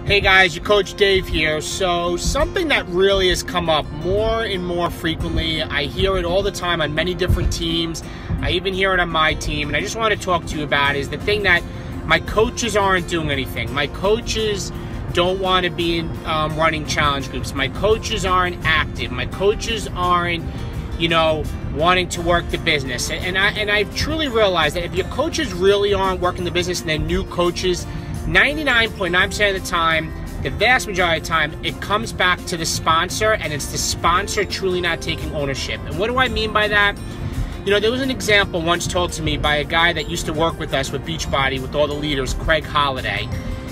Hey guys, your Coach Dave here. So something that really has come up more and more frequently, I hear it all the time on many different teams. I even hear it on my team, and I just want to talk to you about is the thing that my coaches aren't doing anything. My coaches don't want to be in running challenge groups. My coaches aren't active. My coaches aren't, wanting to work the business. And I've truly realized that if your coaches really aren't working the business and they're new coaches, 99.9% of the time, the vast majority of the time, it comes back to the sponsor, and it's the sponsor truly not taking ownership. And what do I mean by that? There was an example once told to me by a guy that used to work with us with Beachbody, with all the leaders, Craig Holliday.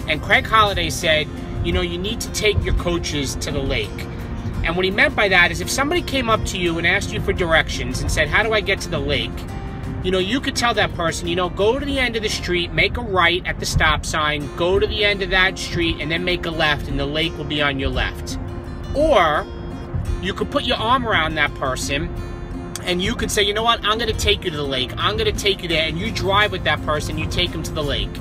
And Craig Holliday said, you need to take your coaches to the lake. And what he meant by that is if somebody came up to you and asked you for directions and said, how do I get to the lake? You could tell that person, go to the end of the street, make a right at the stop sign, go to the end of that street, and then make a left, and the lake will be on your left. Or you could put your arm around that person, and you could say, you know what, I'm going to take you to the lake. I'm going to take you there, and you drive with that person, you take them to the lake.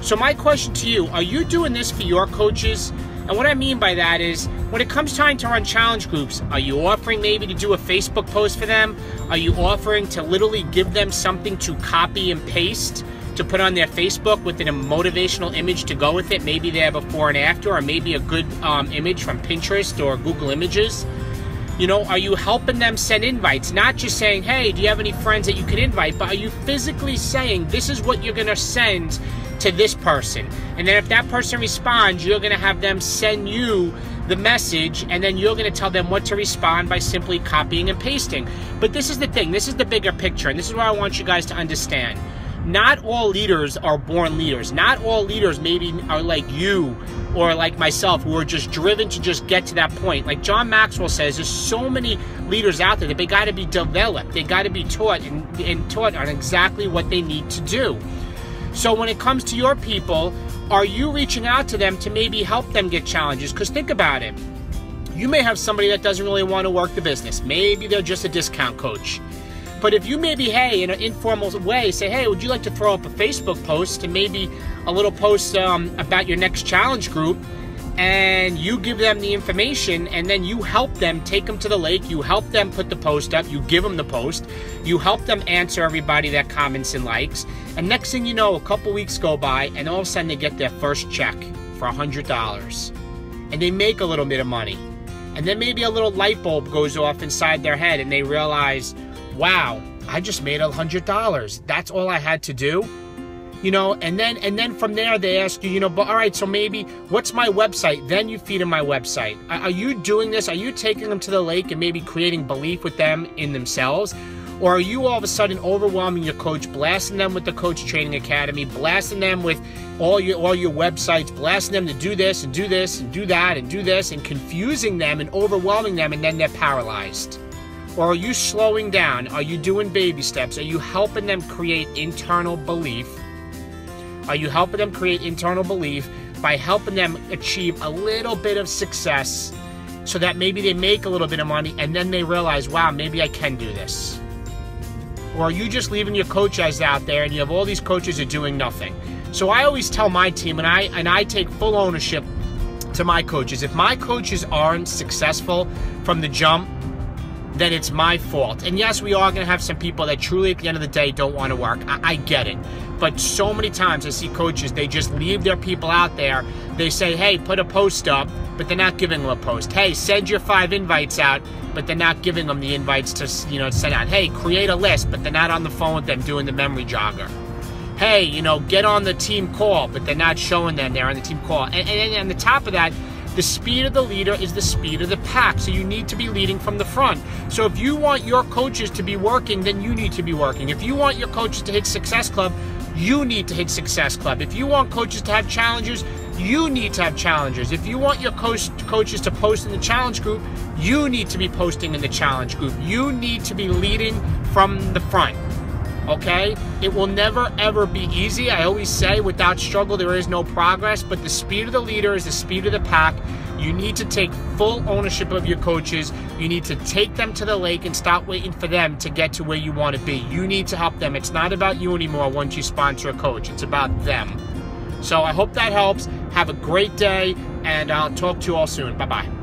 So my question to you, are you doing this for your coaches? And what I mean by that is, when it comes time to run challenge groups, are you offering maybe to do a Facebook post for them? Are you offering to literally give them something to copy and paste to put on their Facebook with a motivational image to go with it? Maybe their before and after, or maybe a good image from Pinterest or Google Images. Are you helping them send invites? Not just saying, hey, do you have any friends that you can invite? But are you physically saying, this is what you're going to send to this person? And then if that person responds, you're going to have them send you the message, and then you're going to tell them what to respond by simply copying and pasting. But this is the thing. This is the bigger picture, and this is what I want you guys to understand. Not all leaders are born leaders. Not all leaders maybe are like you or like myself, who are just driven to just get to that point. Like John Maxwell says, there's so many leaders out there that they got to be developed. They got to be taught and taught on exactly what they need to do. So when it comes to your people, are you reaching out to them to maybe help them get challenges? Because think about it. You may have somebody that doesn't really want to work the business. Maybe they're just a discount coach. But if you maybe, hey, in an informal way, say, hey, would you like to throw up a Facebook post and maybe a little post about your next challenge group, and you give them the information, and then you help them take them to the lake, you help them put the post up, you give them the post, you help them answer everybody that comments and likes, and next thing you know, a couple weeks go by, and all of a sudden they get their first check for $100, and they make a little bit of money, and then maybe a little light bulb goes off inside their head, and they realize, wow, I just made $100. That's all I had to do. And then from there they ask you, but all right, so maybe what's my website? Then you feed them my website. Are you doing this? Are you taking them to the lake and maybe creating belief with them in themselves? Or are you all of a sudden overwhelming your coach, blasting them with the Coach Training Academy, blasting them with all your websites, blasting them to do this and do this and do that and do this, and confusing them and overwhelming them, and then they're paralyzed? Or are you slowing down? Are you doing baby steps? Are you helping them create internal belief? Are you helping them create internal belief by helping them achieve a little bit of success so that maybe they make a little bit of money and then they realize, wow, maybe I can do this? Or are you just leaving your coaches out there and you have all these coaches who are doing nothing? So I always tell my team, and I take full ownership to my coaches, if my coaches aren't successful from the jump, then it's my fault. And yes, we are going to have some people that truly at the end of the day don't want to work. I get it. But so many times I see coaches, they just leave their people out there. They say, hey, put a post up, but they're not giving them a post. Hey, send your 5 invites out, but they're not giving them the invites to send out. Hey, create a list, but they're not on the phone with them doing the memory jogger. Hey, get on the team call, but they're not showing them they're on the team call. And on the top of that, the speed of the leader is the speed of the pack, so you need to be leading from the front. So if you want your coaches to be working, then you need to be working. If you want your coaches to hit Success Club, you need to hit Success Club. If you want coaches to have challenges, you need to have challenges. If you want your coaches to post in the challenge group, you need to be posting in the challenge group. You need to be leading from the front. Okay? It will never, ever be easy. I always say, without struggle, there is no progress, but the speed of the leader is the speed of the pack. You need to take full ownership of your coaches. You need to take them to the lake and stop waiting for them to get to where you want to be. You need to help them. It's not about you anymore once you sponsor a coach. It's about them. So I hope that helps. Have a great day, and I'll talk to you all soon. Bye-bye.